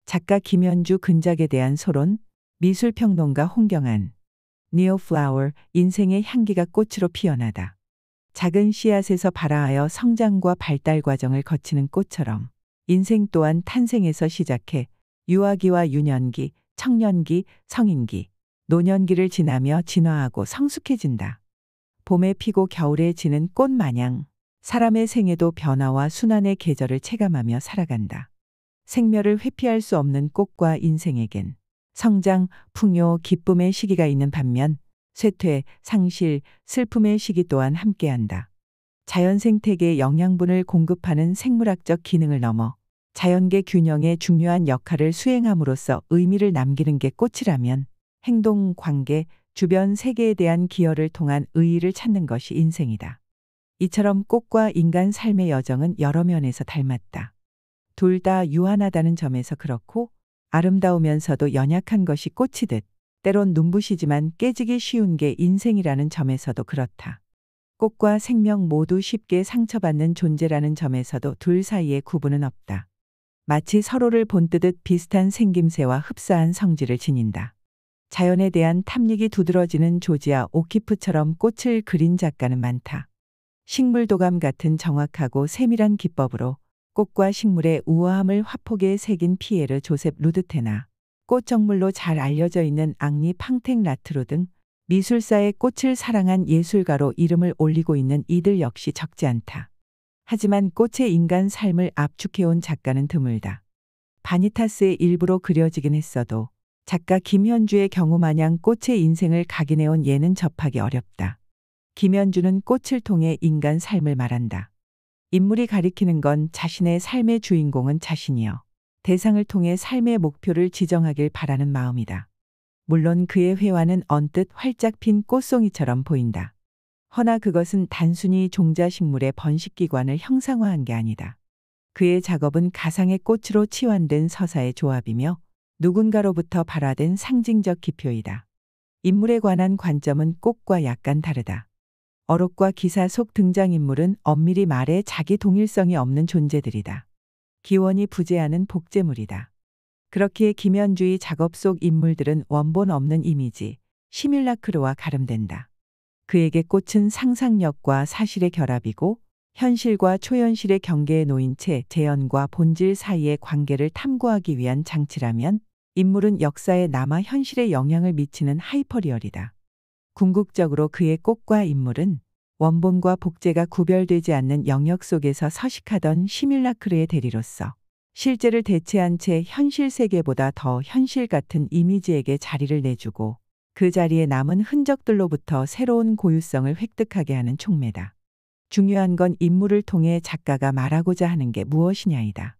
작가 김현주 근작에 대한 소론, 미술평론가 홍경안. Neo Flower, 인생의 향기가 꽃으로 피어나다. 작은 씨앗에서 발아하여 성장과 발달 과정을 거치는 꽃처럼 인생 또한 탄생에서 시작해 유아기와 유년기, 청년기, 성인기, 노년기를 지나며 진화하고 성숙해진다. 봄에 피고 겨울에 지는 꽃 마냥 사람의 생에도 변화와 순환의 계절을 체감하며 살아간다. 생멸을 회피할 수 없는 꽃과 인생에겐 성장, 풍요, 기쁨의 시기가 있는 반면 쇠퇴, 상실, 슬픔의 시기 또한 함께한다. 자연 생태계에 영양분을 공급하는 생물학적 기능을 넘어 자연계 균형의 중요한 역할을 수행함으로써 의미를 남기는 게 꽃이라면 행동, 관계, 주변 세계에 대한 기여를 통한 의의를 찾는 것이 인생이다. 이처럼 꽃과 인간 삶의 여정은 여러 면에서 닮았다. 둘 다 유한하다는 점에서 그렇고 아름다우면서도 연약한 것이 꽃이듯 때론 눈부시지만 깨지기 쉬운 게 인생이라는 점에서도 그렇다. 꽃과 생명 모두 쉽게 상처받는 존재라는 점에서도 둘 사이에 구분은 없다. 마치 서로를 본뜨듯 비슷한 생김새와 흡사한 성질을 지닌다. 자연에 대한 탐닉이 두드러지는 조지아 오키프처럼 꽃을 그린 작가는 많다. 식물도감 같은 정확하고 세밀한 기법으로 꽃과 식물의 우아함을 화폭에 새긴 피에르 조셉 루드테나, 꽃정물로 잘 알려져 있는 앙리 팡텍 라트로 등 미술사의 꽃을 사랑한 예술가로 이름을 올리고 있는 이들 역시 적지 않다. 하지만 꽃의 인간 삶을 압축해온 작가는 드물다. 바니타스의 일부로 그려지긴 했어도 작가 김현주의 경우 마냥 꽃의 인생을 각인해온 예는 접하기 어렵다. 김현주는 꽃을 통해 인간 삶을 말한다. 인물이 가리키는 건 자신의 삶의 주인공은 자신이여 대상을 통해 삶의 목표를 지정하길 바라는 마음이다. 물론 그의 회화는 언뜻 활짝 핀 꽃송이처럼 보인다. 허나 그것은 단순히 종자식물의 번식기관을 형상화한 게 아니다. 그의 작업은 가상의 꽃으로 치환된 서사의 조합이며 누군가로부터 발화된 상징적 기표이다. 인물에 관한 관점은 꽃과 약간 다르다. 어록과 기사 속 등장인물은 엄밀히 말해 자기 동일성이 없는 존재들이다. 기원이 부재하는 복제물이다. 그렇기에 김현주의 작업 속 인물들은 원본 없는 이미지, 시뮬라크르와 가름된다. 그에게 꽃은 상상력과 사실의 결합이고 현실과 초현실의 경계에 놓인 채 재현과 본질 사이의 관계를 탐구하기 위한 장치라면 인물은 역사에 남아 현실에 영향을 미치는 하이퍼리얼이다. 궁극적으로 그의 꽃과 인물은 원본과 복제가 구별되지 않는 영역 속에서 서식하던 시뮬라크르의 대리로서 실제를 대체한 채 현실 세계보다 더 현실 같은 이미지에게 자리를 내주고 그 자리에 남은 흔적들로부터 새로운 고유성을 획득하게 하는 촉매다. 중요한 건 인물을 통해 작가가 말하고자 하는 게 무엇이냐이다.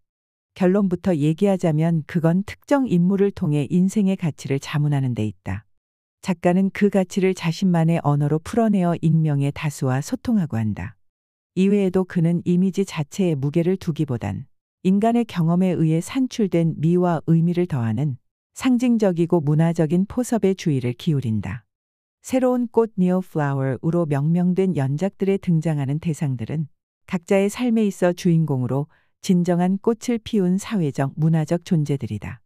결론부터 얘기하자면 그건 특정 인물을 통해 인생의 가치를 자문하는 데 있다. 작가는 그 가치를 자신만의 언어로 풀어내어 익명의 다수와 소통하고 한다. 이외에도 그는 이미지 자체에 무게를 두기보단 인간의 경험에 의해 산출된 미와 의미를 더하는 상징적이고 문화적인 포섭에 주의를 기울인다. 새로운 꽃 Neo Flower으로 명명된 연작들에 등장하는 대상들은 각자의 삶에 있어 주인공으로 진정한 꽃을 피운 사회적, 문화적 존재들이다.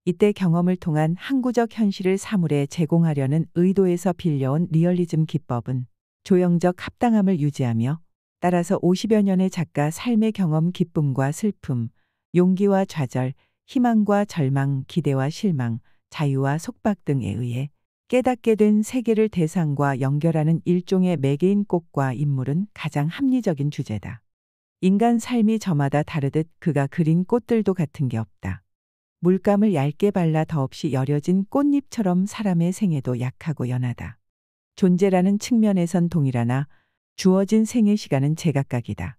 이때 경험을 통한 항구적 현실을 사물에 제공하려는 의도에서 빌려온 리얼리즘 기법은 조형적 합당함을 유지하며 따라서 50여 년의 작가 삶의 경험 기쁨과 슬픔, 용기와 좌절, 희망과 절망, 기대와 실망, 자유와 속박 등에 의해 깨닫게 된 세계를 대상과 연결하는 일종의 매개인 꽃과 인물은 가장 합리적인 주제다. 인간 삶이 저마다 다르듯 그가 그린 꽃들도 같은 게 없다. 물감을 얇게 발라 더없이 여려진 꽃잎처럼 사람의 생애도 약하고 연하다. 존재라는 측면에선 동일하나 주어진 생애 시간은 제각각이다.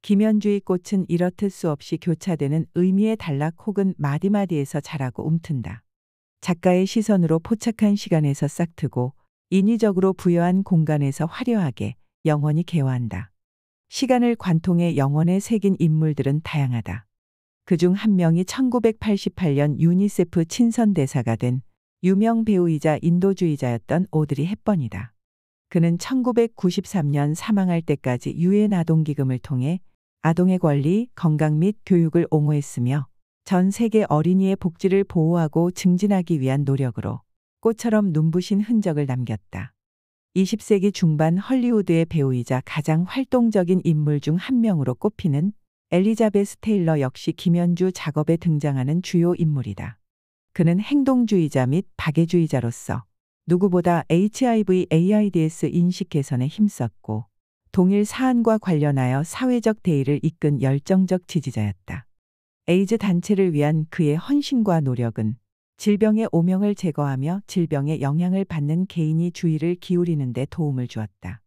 김현주의 꽃은 이렇듯 수없이 교차되는 의미의 단락 혹은 마디마디에서 자라고 움튼다. 작가의 시선으로 포착한 시간에서 싹트고 인위적으로 부여한 공간에서 화려하게 영원히 개화한다. 시간을 관통해 영혼에 새긴 인물들은 다양하다. 그중 한 명이 1988년 유니세프 친선 대사가 된 유명 배우이자 인도주의자였던 오드리 헵번이다. 그는 1993년 사망할 때까지 유엔 아동기금을 통해 아동의 권리, 건강 및 교육을 옹호했으며 전 세계 어린이의 복지를 보호하고 증진하기 위한 노력으로 꽃처럼 눈부신 흔적을 남겼다. 20세기 중반 헐리우드의 배우이자 가장 활동적인 인물 중 한 명으로 꼽히는 엘리자베스 테일러 역시 김연주 작업에 등장하는 주요 인물이다. 그는 행동주의자 및 박애주의자로서 누구보다 HIV/AIDS 인식 개선에 힘썼고 동일 사안과 관련하여 사회적 대의를 이끈 열정적 지지자였다. 에이즈 단체를 위한 그의 헌신과 노력은 질병의 오명을 제거하며 질병에 영향을 받는 개인이 주의를 기울이는 데 도움을 주었다.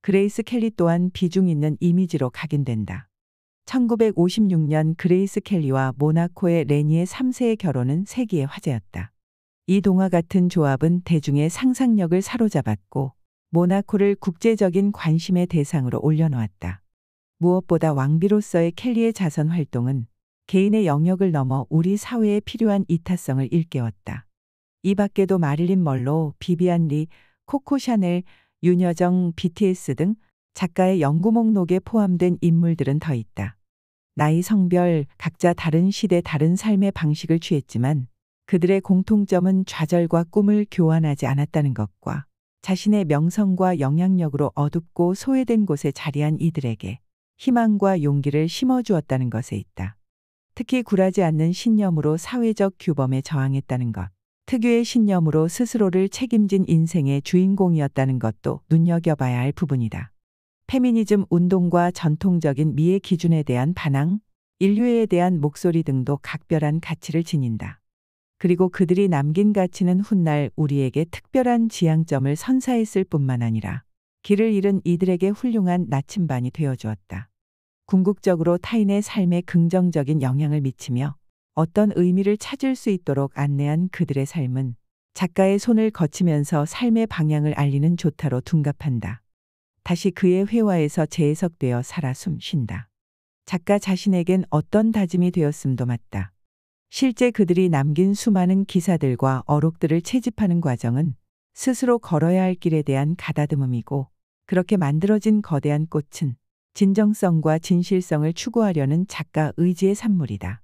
그레이스 켈리 또한 비중 있는 이미지로 각인된다. 1956년 그레이스 켈리와 모나코의 레니의 3세의 결혼은 세기의 화제였다. 이 동화 같은 조합은 대중의 상상력을 사로잡았고 모나코를 국제적인 관심의 대상으로 올려놓았다. 무엇보다 왕비로서의 켈리의 자선 활동은 개인의 영역을 넘어 우리 사회에 필요한 이타성을 일깨웠다. 이 밖에도 마릴린 먼로, 비비안 리, 코코 샤넬, 윤여정, BTS 등 작가의 연구 목록에 포함된 인물들은 더 있다. 나이, 성별, 각자 다른 시대 다른 삶의 방식을 취했지만 그들의 공통점은 좌절과 꿈을 교환하지 않았다는 것과 자신의 명성과 영향력으로 어둡고 소외된 곳에 자리한 이들에게 희망과 용기를 심어주었다는 것에 있다. 특히 굴하지 않는 신념으로 사회적 규범에 저항했다는 것, 특유의 신념으로 스스로를 책임진 인생의 주인공이었다는 것도 눈여겨봐야 할 부분이다. 페미니즘 운동과 전통적인 미의 기준에 대한 반항, 인류애에 대한 목소리 등도 각별한 가치를 지닌다. 그리고 그들이 남긴 가치는 훗날 우리에게 특별한 지향점을 선사했을 뿐만 아니라 길을 잃은 이들에게 훌륭한 나침반이 되어주었다. 궁극적으로 타인의 삶에 긍정적인 영향을 미치며 어떤 의미를 찾을 수 있도록 안내한 그들의 삶은 작가의 손을 거치면서 삶의 방향을 알리는 조타로 둔갑한다. 다시 그의 회화에서 재해석되어 살아 숨쉰다. 작가 자신에겐 어떤 다짐이 되었음도 맞다. 실제 그들이 남긴 수많은 기사들과 어록들을 채집하는 과정은 스스로 걸어야 할 길에 대한 가다듬음이고 그렇게 만들어진 거대한 꽃은 진정성과 진실성을 추구하려는 작가 의지의 산물이다.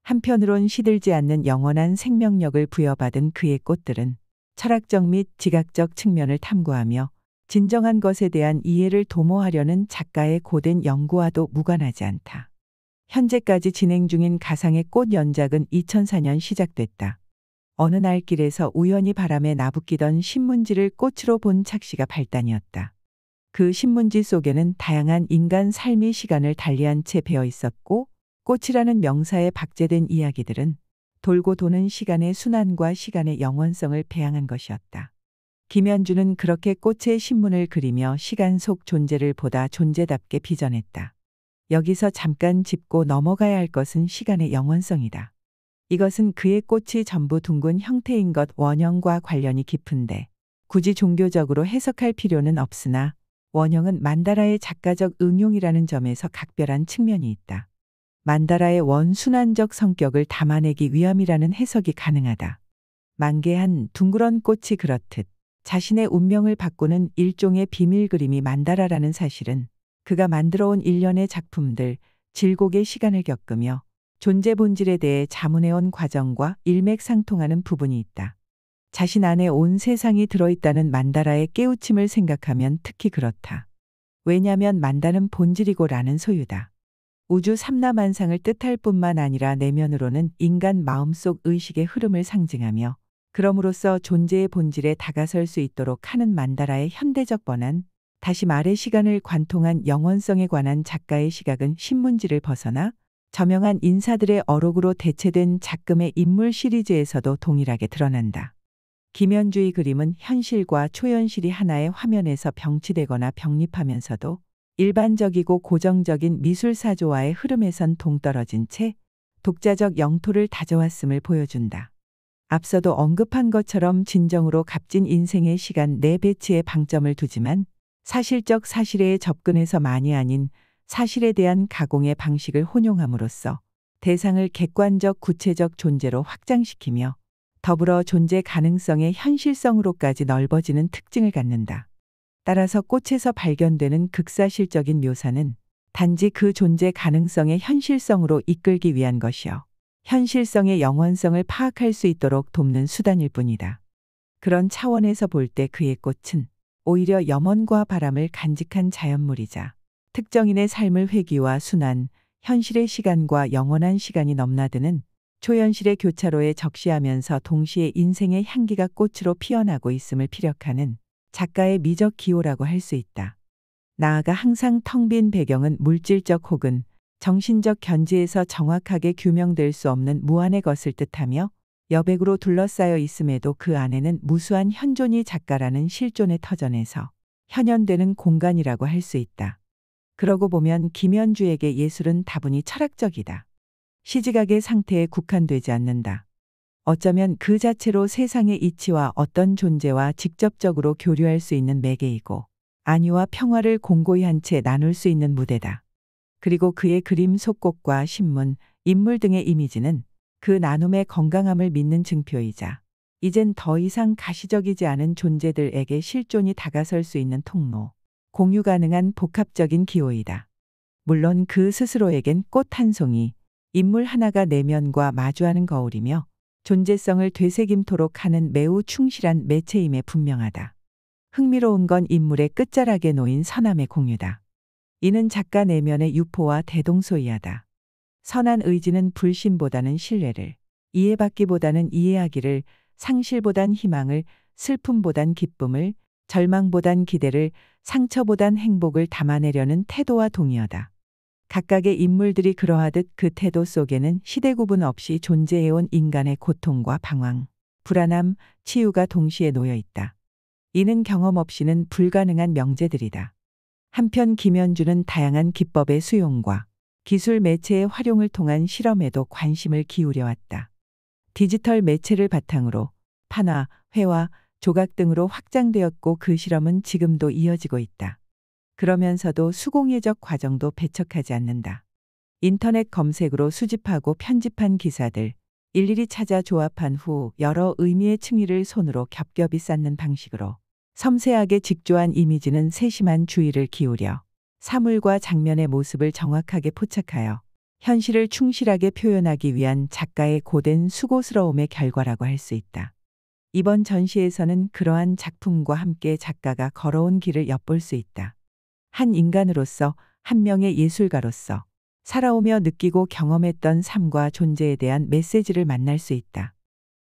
한편으론 시들지 않는 영원한 생명력을 부여받은 그의 꽃들은 철학적 및 지각적 측면을 탐구하며 진정한 것에 대한 이해를 도모하려는 작가의 고된 연구와도 무관하지 않다. 현재까지 진행 중인 가상의 꽃 연작은 2004년 시작됐다. 어느 날 길에서 우연히 바람에 나부끼던 신문지를 꽃으로 본 착시가 발단이었다. 그 신문지 속에는 다양한 인간 삶의 시간을 달리한 채 배어 있었고 꽃이라는 명사에 박제된 이야기들은 돌고 도는 시간의 순환과 시간의 영원성을 배양한 것이었다. 김연주는 그렇게 꽃의 신문을 그리며 시간 속 존재를 보다 존재답게 빚어냈다. 여기서 잠깐 짚고 넘어가야 할 것은 시간의 영원성이다. 이것은 그의 꽃이 전부 둥근 형태인 것 원형과 관련이 깊은데 굳이 종교적으로 해석할 필요는 없으나 원형은 만다라의 작가적 응용이라는 점에서 각별한 측면이 있다. 만다라의 원순환적 성격을 담아내기 위함이라는 해석이 가능하다. 만개한 둥그런 꽃이 그렇듯 자신의 운명을 바꾸는 일종의 비밀 그림이 만다라라는 사실은 그가 만들어온 일련의 작품들, 질곡의 시간을 겪으며 존재 본질에 대해 자문해온 과정과 일맥상통하는 부분이 있다. 자신 안에 온 세상이 들어있다는 만다라의 깨우침을 생각하면 특히 그렇다. 왜냐면 만다는 본질이고 라는 소유다. 우주 삼라만상을 뜻할 뿐만 아니라 내면으로는 인간 마음속 의식의 흐름을 상징하며 그럼으로써 존재의 본질에 다가설 수 있도록 하는 만다라의 현대적 번안, 다시 말해 시간을 관통한 영원성에 관한 작가의 시각은 신문지를 벗어나 저명한 인사들의 어록으로 대체된 작금의 인물 시리즈에서도 동일하게 드러난다. 김연주의 그림은 현실과 초현실이 하나의 화면에서 병치되거나 병립하면서도 일반적이고 고정적인 미술사조와의 흐름에선 동떨어진 채 독자적 영토를 다져왔음을 보여준다. 앞서도 언급한 것처럼 진정으로 값진 인생의 시간 내배치에 방점을 두지만 사실적 사실에 접근해서만이 아닌 사실에 대한 가공의 방식을 혼용함으로써 대상을 객관적 구체적 존재로 확장시키며 더불어 존재 가능성의 현실성으로까지 넓어지는 특징을 갖는다. 따라서 꽃에서 발견되는 극사실적인 묘사는 단지 그 존재 가능성의 현실성으로 이끌기 위한 것이요. 현실성의 영원성을 파악할 수 있도록 돕는 수단일 뿐이다. 그런 차원에서 볼 때 그의 꽃은 오히려 염원과 바람을 간직한 자연물이자 특정인의 삶을 회귀와 순환, 현실의 시간과 영원한 시간이 넘나드는 초현실의 교차로에 적시하면서 동시에 인생의 향기가 꽃으로 피어나고 있음을 피력하는 작가의 미적 기호라고 할 수 있다. 나아가 항상 텅 빈 배경은 물질적 혹은 정신적 견지에서 정확하게 규명될 수 없는 무한의 것을 뜻하며 여백으로 둘러싸여 있음에도 그 안에는 무수한 현존이 작가라는 실존의 터전에서 현현되는 공간이라고 할 수 있다. 그러고 보면 김현주에게 예술은 다분히 철학적이다. 시지각의 상태에 국한되지 않는다. 어쩌면 그 자체로 세상의 이치와 어떤 존재와 직접적으로 교류할 수 있는 매개이고 안위와 평화를 공고히 한 채 나눌 수 있는 무대다. 그리고 그의 그림 속 꽃과 신문, 인물 등의 이미지는 그 나눔의 건강함을 믿는 증표이자 이젠 더 이상 가시적이지 않은 존재들에게 실존이 다가설 수 있는 통로, 공유 가능한 복합적인 기호이다. 물론 그 스스로에겐 꽃 한 송이, 인물 하나가 내면과 마주하는 거울이며 존재성을 되새김토록 하는 매우 충실한 매체임에 분명하다. 흥미로운 건 인물의 끝자락에 놓인 선함의 공유다. 이는 작가 내면의 유포와 대동소이하다. 선한 의지는 불신보다는 신뢰를, 이해받기보다는 이해하기를, 상실보단 희망을, 슬픔보단 기쁨을, 절망보단 기대를, 상처보단 행복을 담아내려는 태도와 동의어다. 각각의 인물들이 그러하듯 그 태도 속에는 시대 구분 없이 존재해온 인간의 고통과 방황, 불안함, 치유가 동시에 놓여 있다. 이는 경험 없이는 불가능한 명제들이다. 한편 김현주는 다양한 기법의 수용과 기술 매체의 활용을 통한 실험에도 관심을 기울여 왔다. 디지털 매체를 바탕으로 판화, 회화, 조각 등으로 확장되었고 그 실험은 지금도 이어지고 있다. 그러면서도 수공예적 과정도 배척하지 않는다. 인터넷 검색으로 수집하고 편집한 기사들, 일일이 찾아 조합한 후 여러 의미의 층위를 손으로 겹겹이 쌓는 방식으로 섬세하게 직조한 이미지는 세심한 주의를 기울여 사물과 장면의 모습을 정확하게 포착하여 현실을 충실하게 표현하기 위한 작가의 고된 수고스러움의 결과라고 할 수 있다. 이번 전시에서는 그러한 작품과 함께 작가가 걸어온 길을 엿볼 수 있다. 한 인간으로서, 한 명의 예술가로서 살아오며 느끼고 경험했던 삶과 존재에 대한 메시지를 만날 수 있다.